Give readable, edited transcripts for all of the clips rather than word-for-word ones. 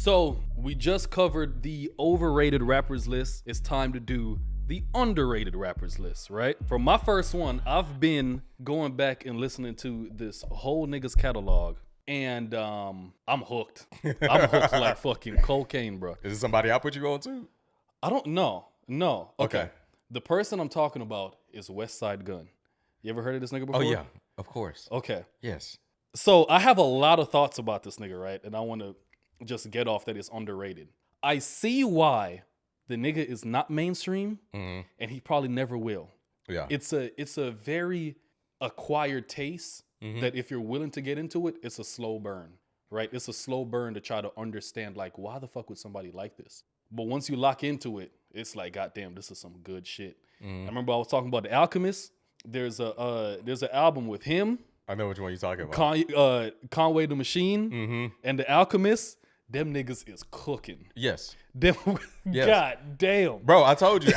So we just covered the overrated rappers list. It's time to do the underrated rappers list, right? For my first one, I've been going back and listening to this whole nigga's catalog, and I'm hooked. I'm hooked like fucking cocaine, bro. Is it somebody I put you on to? I don't know. No. Okay. The person I'm talking about is West Side Gun. You ever heard of this nigga before? Oh yeah, of course. Okay. Yes. So I have a lot of thoughts about this nigga, right? And I want to just get off that it's underrated. I see why the nigga is not mainstream, and he probably never will. Yeah. It's a very acquired taste that if you're willing to get into it, it's a slow burn, right? It's a slow burn to try to understand, like, why the fuck would somebody like this? But once you lock into it, it's like, goddamn, this is some good shit. I remember I was talking about the Alchemist. There's an album with him. I know which one you're talking about. Conway the Machine and the Alchemist. Them niggas is cooking. Yes. Them, Yes. God damn. Bro, I told you,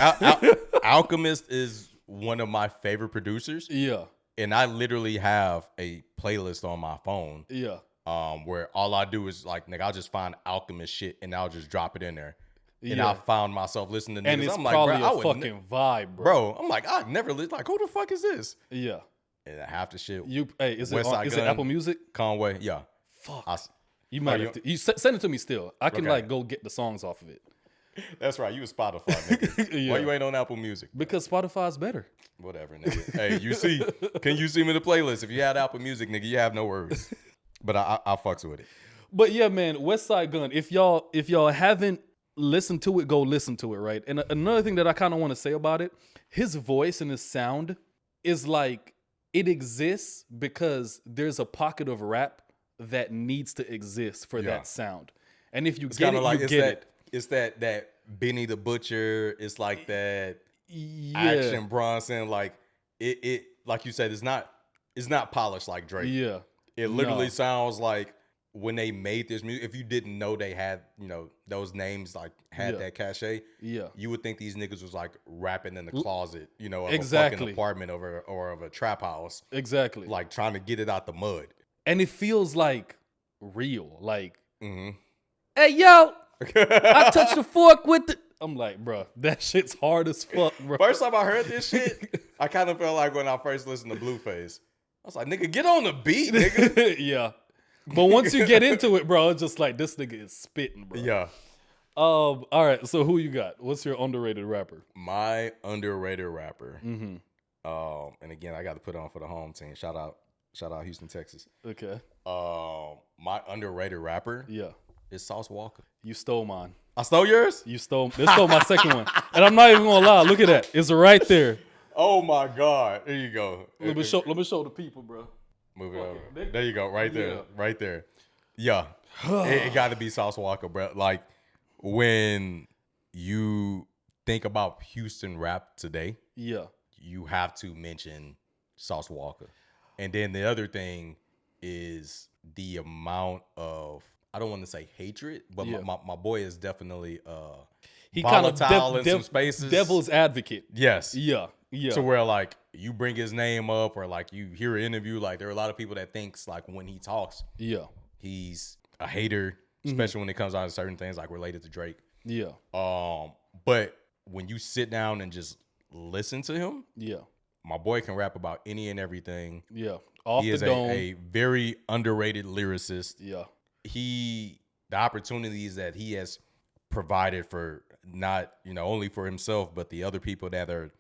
Alchemist is one of my favorite producers. Yeah. And I literally have a playlist on my phone. Yeah. Where all I do is like, nigga, I'll just find Alchemist shit and I'll just drop it in there. And Yeah. I found myself listening to And niggas. it's I'm like, probably bro, a fucking vibe, bro. I'm like, I never like, who the fuck is this? Yeah. And half the shit. Is West Side it Gun, Apple Music? Conway, yeah. Fuck. You might have to. You send it to me still. I can like go get the songs off of it. That's right. You a Spotify nigga. Yeah. Why you ain't on Apple Music? Because Spotify's better. Whatever, nigga. Hey, can you see me the playlist? If you had Apple Music, nigga, you have no worries. But I fucks with it. But yeah, man, West Side Gun. If y'all haven't listened to it, go listen to it, right? And another thing that I kind of want to say about it, his voice and his sound is like, it exists because there's a pocket of rap that needs to exist for that sound. And if you get it, you get it. It's that Benny the Butcher. It's like that Action Bronson. Like it like you said, it's not polished like Drake. Yeah. It literally sounds like when they made this music, if you didn't know they had, those names like had that cachet, you would think these niggas was like rapping in the closet, of a fucking apartment or of a trap house. Exactly. Like trying to get it out the mud. And it feels like real. Like, hey, yo, I touched the fork with the... I'm like, bro, that shit's hard as fuck, bro. First time I heard this shit, I kind of felt like when I first listened to Blueface. I was like, nigga, get on the beat, nigga. Yeah. But once you get into it, bro, it's just like, this nigga is spitting, bro. Yeah. All right, so who you got? What's your underrated rapper? My underrated rapper. And again, I got to put it on for the home team. Shout out Houston, Texas. Okay. My underrated rapper. Yeah. Is Sauce Walker. You stole mine. I stole yours? You stole my second one. And I'm not even gonna lie. Look at that. It's right there. Oh my God. There you go. Let me show the people, bro. Move it over. There you go. Right there. Yeah. Right there. Yeah. it got to be Sauce Walker, bro. Like when you think about Houston rap today, you have to mention Sauce Walker. And then the other thing is the amount of, I don't want to say hatred, but my boy is definitely he volatile in some spaces. Devil's advocate. Yes. Yeah. Yeah. So where like you bring his name up or like you hear an interview, like there are a lot of people that thinks like when he talks, he's a hater, especially when it comes down to certain things like related to Drake. Yeah. But when you sit down and just listen to him, my boy can rap about any and everything. Yeah. He is a very underrated lyricist. Yeah. The opportunities that he has provided for not, only for himself, but the other people that are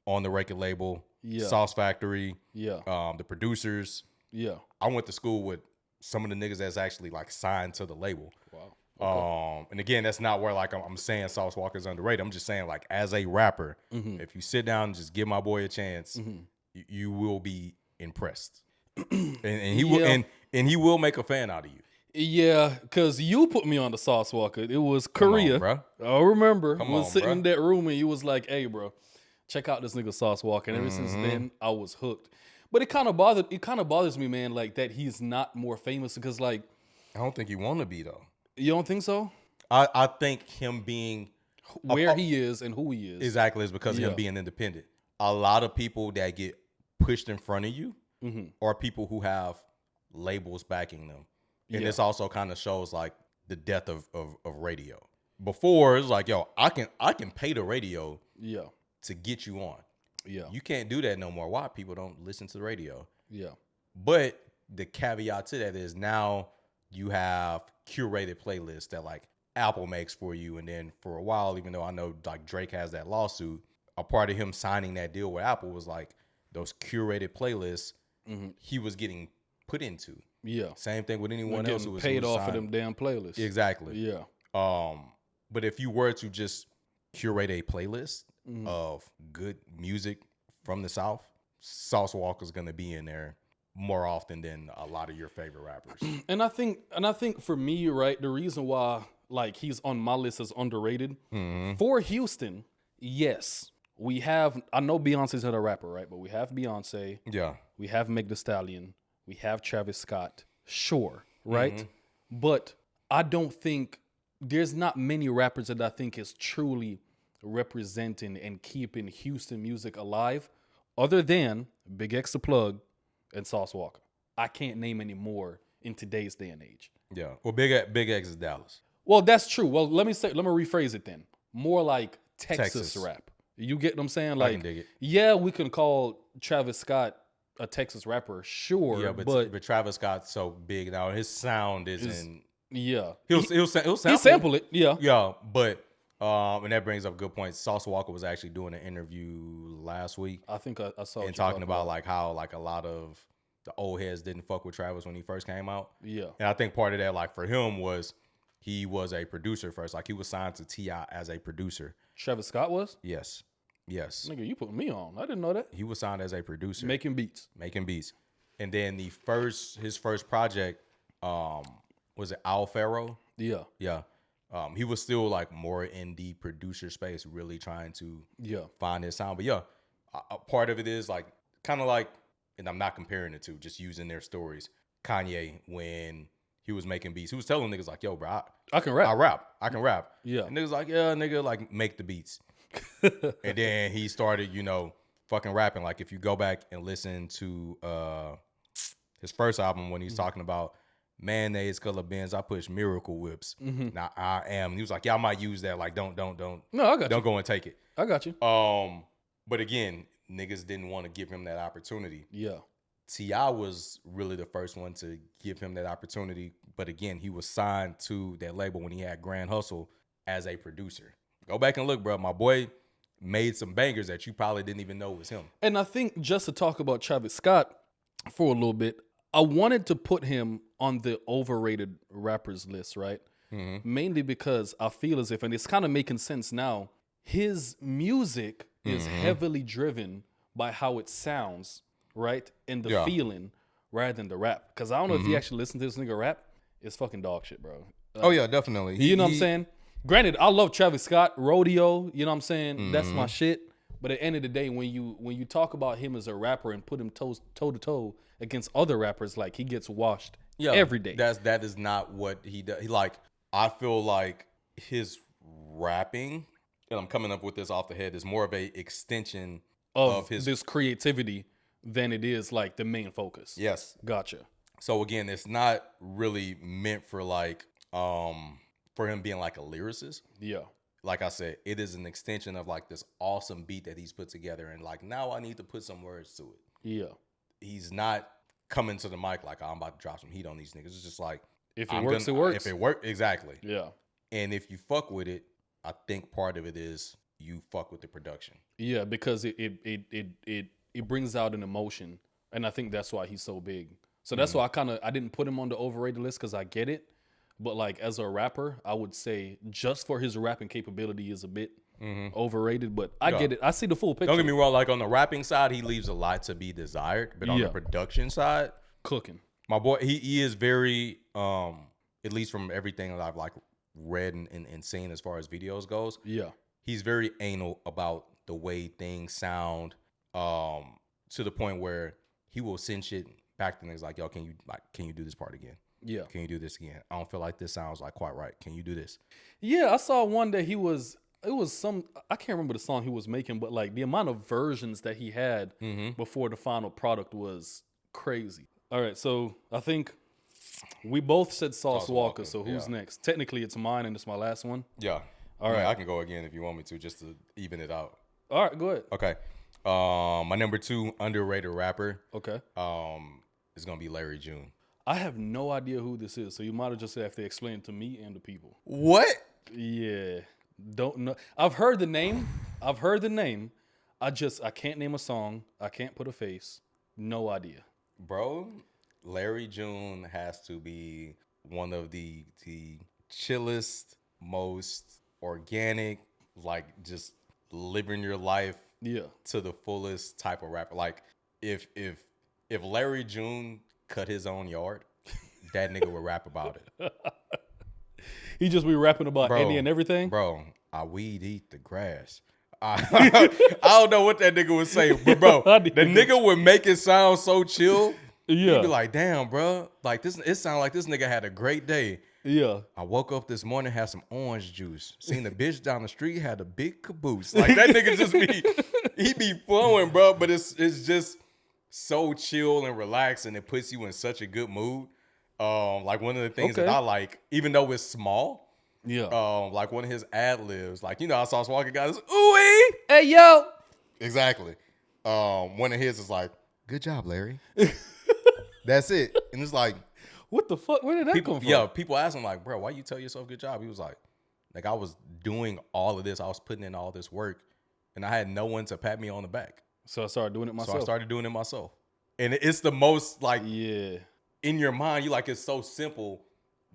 on the record label, Sauce Factory, the producers. Yeah. I went to school with some of the niggas that's actually like signed to the label. Wow. Okay. And again, that's not where like I'm saying Sauce Walker's underrated. I'm just saying like as a rapper, if you sit down and just give my boy a chance, you will be impressed. and he will make a fan out of you. Yeah, because you put me on the Sauce Walker. It was Korea. Come on, bro. I remember. I was sitting in that room and you was like, hey, bro, check out this nigga Sauce Walker. And ever since then, I was hooked. But it kind of bothers me, man, like that he's not more famous because like I don't think he want to be though. You don't think so? I think him being where he is and who he is exactly is because of him being independent. A lot of people that get pushed in front of you are people who have labels backing them. And this also kind of shows like the death of radio. Before it's like, yo, I can pay the radio to get you on. Yeah. You can't do that no more. Why? People don't listen to the radio. Yeah. But the caveat to that is now you have curated playlists that like Apple makes for you. And then for a while, even though I know like Drake has that lawsuit, a part of him signing that deal with Apple was like those curated playlists he was getting put into. Yeah. Same thing with anyone else who was paid off of them damn playlists. Exactly. Yeah. But if you were to just curate a playlist of good music from the South, Sauce Walker's gonna be in there more often than a lot of your favorite rappers. And I think for me, right, the reason why like he's on my list as underrated for Houston, yes, we have. I know Beyonce's not a rapper, right? But we have Beyonce. Yeah. We have Meg Thee Stallion. We have Travis Scott. Sure, right? But I don't think there's not many rappers that I think is truly representing and keeping Houston music alive, other than Big X the Plug and Sauce Walker. I can't name any more in today's day and age. Yeah. Well, Big X is Dallas. Well, that's true. Well, let me rephrase it then. More like Texas rap. You get what I'm saying? Like, I can dig it. Yeah, we can call Travis Scott a Texas rapper, sure. Yeah, but Travis Scott's so big now. His sound isn't. Yeah, he'll sample it. Yeah, yeah, but and that brings up a good point. Sauce Walker was actually doing an interview last week. I think I saw and talking about like how like a lot of the old heads didn't fuck with Travis when he first came out. Yeah, and I think part of that like for him was he was a producer first. Like he was signed to T.I. as a producer. Travis Scott was? Yes. Yes. Nigga, you put me on. I didn't know that. He was signed as a producer. Making beats. And then his first project, was it Al Faro? Yeah. Yeah. He was still like more in the producer space, really trying to find his sound. But yeah, a part of it is like kind of like, and I'm not comparing the two, just using their stories. Kanye, when he was making beats, he was telling niggas like, yo, bro, I can rap. I can rap. Yeah. And niggas like, yeah, nigga, like make the beats. And then he started, fucking rapping. Like if you go back and listen to his first album when he's talking about mayonnaise color Benz, I push miracle whips. Now I am. And he was like, yeah, I might use that. Like don't. No, I got you. Don't go and take it. I got you. But again, niggas didn't want to give him that opportunity. Yeah. T.I. was really the first one to give him that opportunity. But again, he was signed to that label when he had Grand Hustle as a producer. Go back and look, bro. My boy made some bangers that you probably didn't even know was him. And I think just to talk about Travis Scott for a little bit, I wanted to put him on the overrated rappers list, right? Mainly because I feel as if, and it's kind of making sense now, his music is heavily driven by how it sounds, right? And the feeling rather than the rap. Because I don't know if you actually listen to this nigga rap. It's fucking dog shit, bro. Oh, yeah, definitely. You know what I'm saying? Granted, I love Travis Scott, Rodeo, you know what I'm saying? That's my shit. But at the end of the day, when you talk about him as a rapper and put him toe to toe against other rappers, like he gets washed every day. That is not what he does. I feel like his rapping, and I'm coming up with this off the head, is more of a extension of his this creativity than it is like the main focus. Yes. Gotcha. So again, it's not really meant for like for him being like a lyricist. Yeah. Like I said, it is an extension of like this awesome beat that he's put together. And like, now I need to put some words to it. Yeah. He's not coming to the mic like, oh, I'm about to drop some heat on these niggas. It's just like, if it works, it works. If it works, exactly. Yeah. And if you fuck with it, I think part of it is you fuck with the production. Yeah, because it brings out an emotion. And I think that's why he's so big. So that's why I didn't put him on the overrated list, because I get it. But like as a rapper, I would say just for his rapping capability is a bit overrated. But I get it. I see the full picture. Don't get me wrong. Like on the rapping side, he leaves a lot to be desired. But on the production side, cooking. My boy, he is very, at least from everything that I've like read and seen as far as videos goes. Yeah, he's very anal about the way things sound. To the point where he will send shit back to niggas like, yo, can you do this part again? Yeah. Can you do this again? I don't feel like this sounds like quite right. Can you do this? Yeah, I saw one that it was some, I can't remember the song he was making, but like the amount of versions that he had before the final product was crazy. All right, so I think We both said Sauce Walker, so who's yeah. next? Technically, it's mine, and it's my last one. Yeah. All right. I can go again if you want me to, just to even it out. All right, go ahead. Okay. My number 2 underrated rapper. Okay. Is gonna be Larry June. I have no idea who this is, so you might have just have to explain it to me and the people. What? Yeah. Don't know. I've heard the name. I can't name a song. I can't put a face. No idea. Bro, Larry June has to be one of the chillest, most organic, like just living your life to the fullest type of rapper. Like if Larry June cut his own yard, that nigga would rap about it. He just be rapping about any and everything? Bro, I weed eat the grass. I don't know what that nigga would say, but bro, the nigga would make it sound so chill. Yeah. He'd be like, damn, bro. Like this, it sounded like this nigga had a great day. Yeah. I woke up this morning, had some orange juice. Seen the bitch down the street, had a big caboose. Like that nigga just he be flowing, bro. But it's just so chill and relaxed, and it puts you in such a good mood. Like one of the things that I like, even though it's small. Yeah. Like one of his ad libs, like, you know, I saw Walker got this, ooh-wee. Hey, yo. Exactly. One of his is like, good job, Larry. That's it. And it's like, what the fuck? Where did that come from? Yeah, people ask him like, bro, why you tell yourself good job? He was like, I was doing all of this. I was putting in all this work, and I had no one to pat me on the back. So I started doing it myself. So I started doing it myself. And it's the most like, in your mind, you like, it's so simple,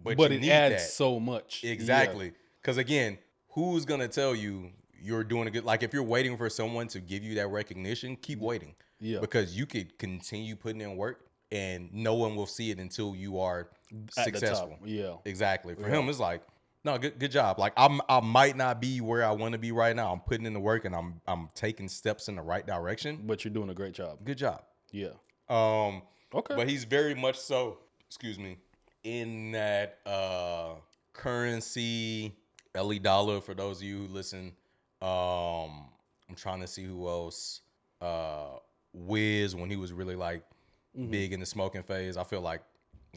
but you it need adds that. So much. Exactly. Because again, who's going to tell you you're doing a good, like if you're waiting for someone to give you that recognition, keep waiting. Yeah. Because you could continue putting in work and no one will see it until you are successful. Yeah. Exactly. For him, it's like, no, good job. Like I might not be where I want to be right now. I'm putting in the work and I'm taking steps in the right direction. But you're doing a great job. Good job. Yeah. Okay. But he's very much so, in that Currency, Ellie Dollar, for those of you who listen. I'm trying to see who else. Wiz, when he was really like big in the smoking phase. I feel like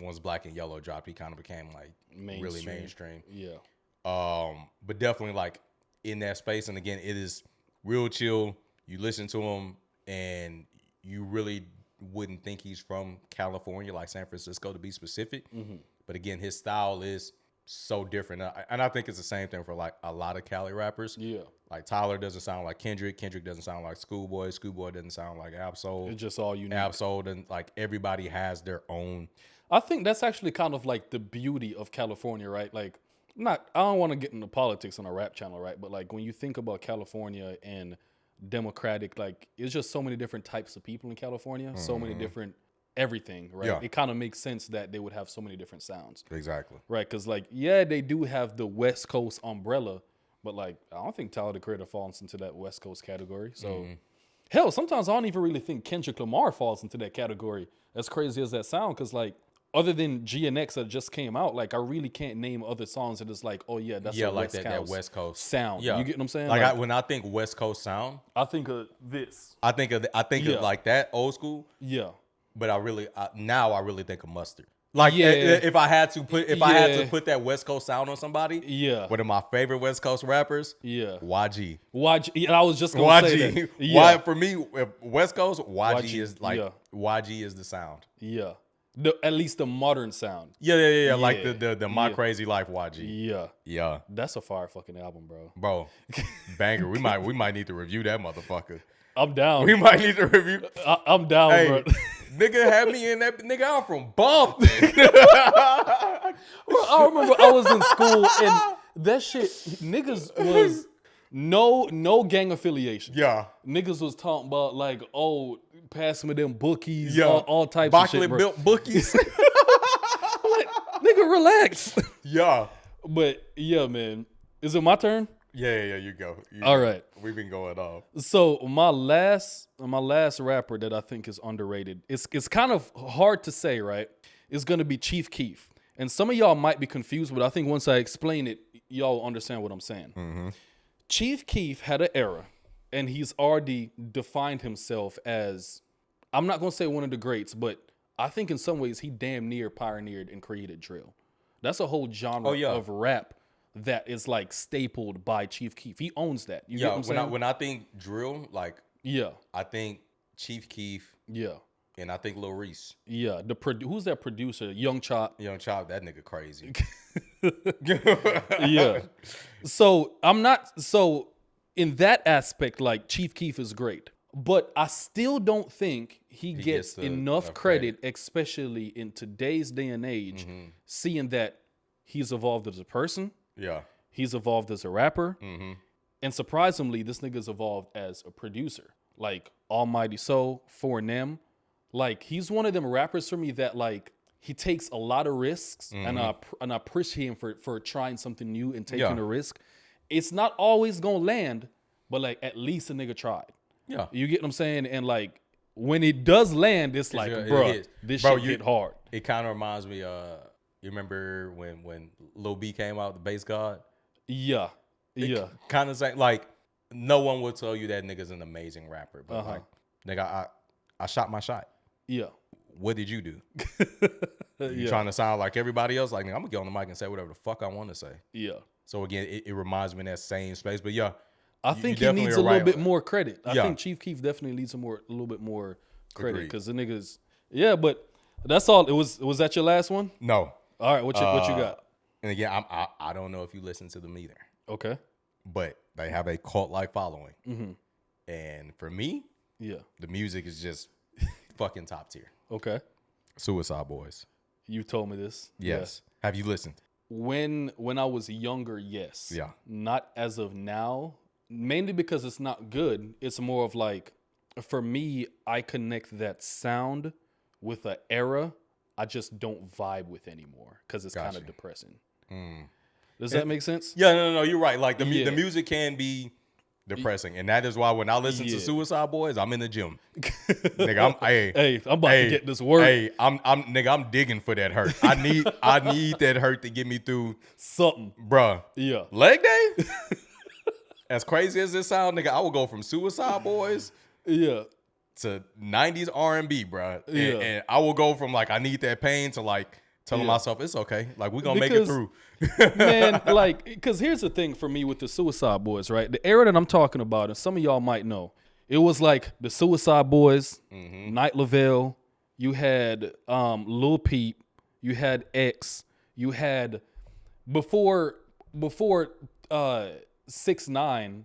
once Black and Yellow dropped, he kind of became like really mainstream. Yeah. But definitely like in that space. And again, it is real chill. You listen to him and you really wouldn't think he's from California, like San Francisco to be specific. But again, his style is so different. And I think it's the same thing for like a lot of Cali rappers. Yeah. Like Tyler doesn't sound like Kendrick. Kendrick doesn't sound like Schoolboy. Schoolboy doesn't sound like Absol. It's just all unique. Absol, and like everybody has their own. I think that's actually kind of like the beauty of California, right? Like, I don't want to get into politics on a rap channel, right? But like when you think about California and Democratic, like it's just so many different types of people in California, so many different everything, right? Yeah. It kind of makes sense that they would have so many different sounds. Exactly. Right, because like, yeah, they do have the West Coast umbrella, but like, I don't think Tyler, the Creator falls into that West Coast category. So, hell, sometimes I don't even really think Kendrick Lamar falls into that category, as crazy as that sound, because like, other than GNX that just came out, like, I really can't name other songs that is like, oh yeah, that's a like that West Coast sound. Yeah. You get what I'm saying? Like when I think West Coast sound, I think of this. I think of like that old school. Yeah. But I really think of Mustard. Like if I had to put that West Coast sound on somebody, one of my favorite West Coast rappers, YG. YG. I was just gonna say that. Why for me, West Coast, YG is like YG is the sound. Yeah. At least the modern sound. Yeah. Like the My Crazy Life YG. Yeah. That's a fire fucking album, bro. Banger. We might need to review that motherfucker. I'm down. We might need to review. I'm down, bro. Nigga had me in that. Nigga, I'm from Bumpton. Bro, I remember I was in school and that shit, niggas was no gang affiliation. Yeah. Niggas was talking about like, oh, pass me them bookies, all types of shit, bro. Built bookies. Like, nigga, relax. Yeah. But yeah, man. Is it my turn? Yeah, you go. All right. We've been going off. So my last rapper that I think is underrated, it's kind of hard to say, right? It's going to be Chief Keef. And some of y'all might be confused, but I think once I explain it, y'all understand what I'm saying. Chief Keef had an era, and he's already defined himself as, I'm not going to say one of the greats, but I think in some ways he damn near pioneered and created drill. That's a whole genre of rap that is like stapled by Chief Keef. He owns that. You get what I'm saying? When I think drill, like I think Chief Keef. Yeah. And I think Lil Reese. Yeah. Who's that producer? Young Chop. Young Chop, that nigga crazy. Yeah. So in that aspect, like Chief Keef is great. But I still don't think he gets enough credit, especially in today's day and age, seeing that he's evolved as a person. Yeah. He's evolved as a rapper. And surprisingly, this nigga's evolved as a producer. Like Almighty Soul, 4NM. Like, he's one of them rappers for me that, like, he takes a lot of risks, and I appreciate him for trying something new and taking a risk. It's not always gonna land, but, like, at least a nigga tried. Yeah. You get what I'm saying? And, like, when it does land, it's like, this shit hit hard. It kind of reminds me, you remember when Lil B came out, the Bass God? Yeah. Kind of saying, like, no one will tell you that nigga's an amazing rapper, but, like, nigga, I shot my shot. Yeah. What did you do? You trying to sound like everybody else? Like, I'm gonna get on the mic and say whatever the fuck I want to say. Yeah. So again, it reminds me in that same space. But yeah, I think he needs a little bit more credit. I think Chief Keef definitely needs a little bit more credit because the niggas. Yeah, but that's all. Was that your last one? No. All right. What you got? And again, I don't know if you listen to them either. Okay. But they have a cult-like following. And for me, the music is just fucking top tier. Okay. Suicide Boys. You told me this. Yes. Yeah. Have you listened? When I was younger, yes. Yeah. Not as of now. Mainly because it's not good. It's more of like, for me, I connect that sound with an era I just don't vibe with anymore because it's kind of depressing. Does that make sense? Yeah, no, you're right. Like the music can be depressing, and that is why when I listen to Suicide Boys, I'm in the gym. Nigga, I'm about to get this work. Hey, I'm digging for that hurt. I need that hurt to get me through something, bruh. Yeah, leg day. As crazy as this sound, nigga, I will go from Suicide Boys, to 90s R&B, bruh. And I will go from like I need that pain to like telling myself it's okay, like we're gonna make it through. Man, like, because here's the thing for me with the Suicide Boys, right? The era that I'm talking about, and some of y'all might know, it was like the Suicide Boys, Night Lavelle, you had Lil Peep, you had X, you had before 6ix9ine,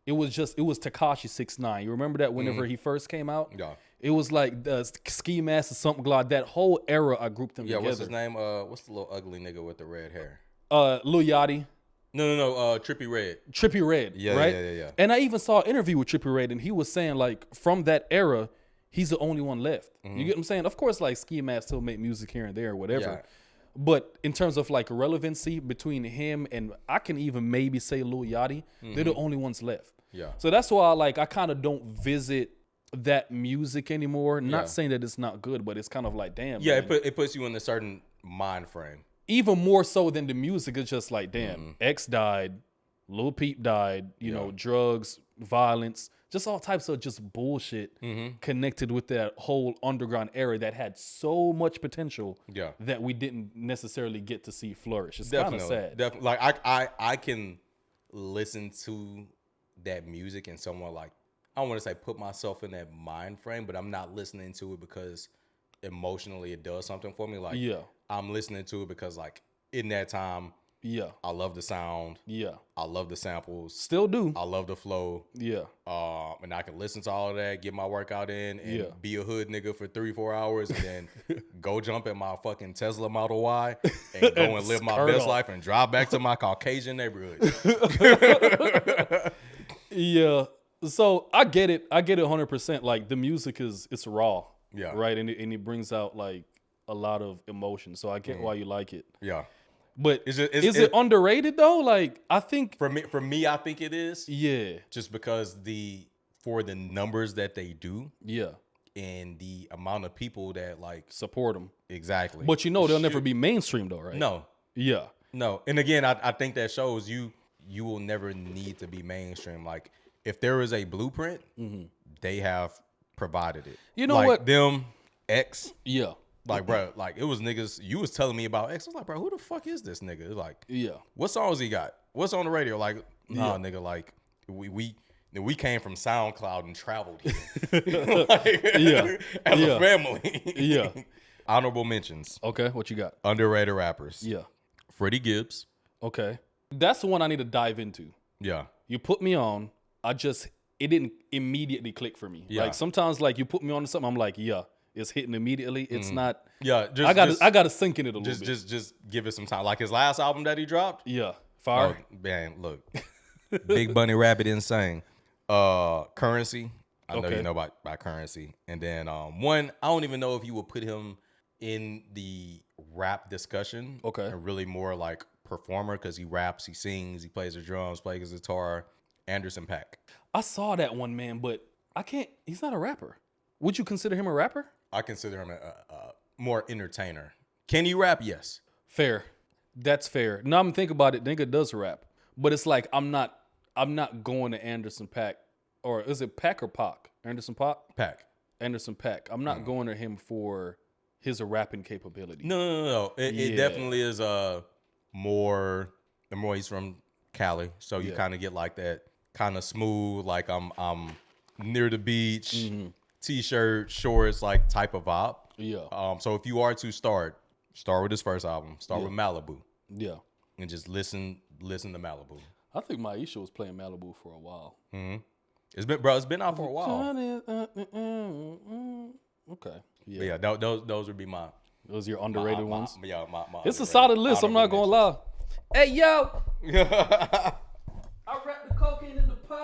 it was Tekashi 6ix9ine. You remember that whenever he first came out? Yeah. It was like the Ski Mask or something like that. Whole era, I grouped them together. Yeah, what's his name? What's the little ugly nigga with the red hair? Lil Yachty. No. Trippie Redd. Trippie Redd. Yeah, right? Yeah. And I even saw an interview with Trippie Redd, and he was saying like from that era, he's the only one left. You get what I'm saying? Of course, like Ski Mask still make music here and there or whatever. Yeah. But in terms of like relevancy between him and I can even maybe say Lil Yachty, they're the only ones left. Yeah. So that's why I kind of don't visit that music anymore. Not saying that it's not good, but it's kind of like, damn. Yeah, man. it puts you in a certain mind frame. Even more so than the music, it's just like, damn, X died, Lil Peep died, you know, drugs, violence, just all types of just bullshit connected with that whole underground era that had so much potential that we didn't necessarily get to see flourish. It's kind of sad. Definitely. Like I can listen to that music and somewhat like, I don't want to say put myself in that mind frame, but I'm not listening to it because emotionally it does something for me. Like, I'm listening to it because like in that time, I love the sound. Yeah. I love the samples. Still do. I love the flow. Yeah. And I can listen to all of that, get my workout in, and be a hood nigga for 3-4 hours, and then go jump in my fucking Tesla Model Y and go and live my best life and drive back to my Caucasian neighborhood. Yeah. So I get it 100%. Like the music it's raw. Yeah. Right. And it brings out like a lot of emotion. So I get why you like it. Yeah. But is it underrated though? Like I think for me, I think it is. Yeah. Just because for the numbers that they do. Yeah. And the amount of people that like support them. Exactly. But they'll never be mainstream though, right? No. Yeah. No. And again, I think that shows you will never need to be mainstream. Like if there is a blueprint, they have provided it. You know like what? Them, X. Yeah. Like, bro, like it was niggas. You was telling me about X. I was like, bro, who the fuck is this nigga? It's like, what songs he got? What's on the radio? Like, nah, nigga, like we came from SoundCloud and traveled here. Like, as a family. Honorable mentions. Okay, what you got? Underrated rappers. Yeah. Freddie Gibbs. Okay. That's the one I need to dive into. Yeah. You put me on. It didn't immediately click for me. Yeah. Like sometimes like you put me on to something, I'm like, yeah, it's hitting immediately. It's not. Yeah. I gotta sink in it a little bit. Just give it some time. Like his last album that he dropped. Yeah. Fire. Oh, man, look. Big Bunny Rabbit Insane. Currency. I know you know about Currency. And then one, I don't even know if you would put him in the rap discussion. Okay. And really more like performer because he raps, he sings, he plays the drums, plays his guitar. Anderson .Paak. I saw that one, man, but I can't. He's not a rapper. Would you consider him a rapper? I consider him a more entertainer. Can he rap? Yes. Fair. That's fair. Now I'm thinking about it. Nigga does rap, but it's like I'm not going to Anderson .Paak, or is it Paak or Pac? Anderson .Paak. Paak. Anderson .Paak. I'm not going to him for his rapping capability. No. It definitely is the more he's from Cali, so you kind of get like that kind of smooth, like I'm near the beach, t-shirt, shorts, like type of vibe. Yeah. So if you are to start with his first album, start with Malibu. Yeah. And just listen to Malibu. I think Maisha was playing Malibu for a while. Mm-hmm. It's been out for a while. Okay. Yeah. But yeah, those would be my. Those are your underrated ones. My it's a solid list. I'm not gonna lie. Hey yo.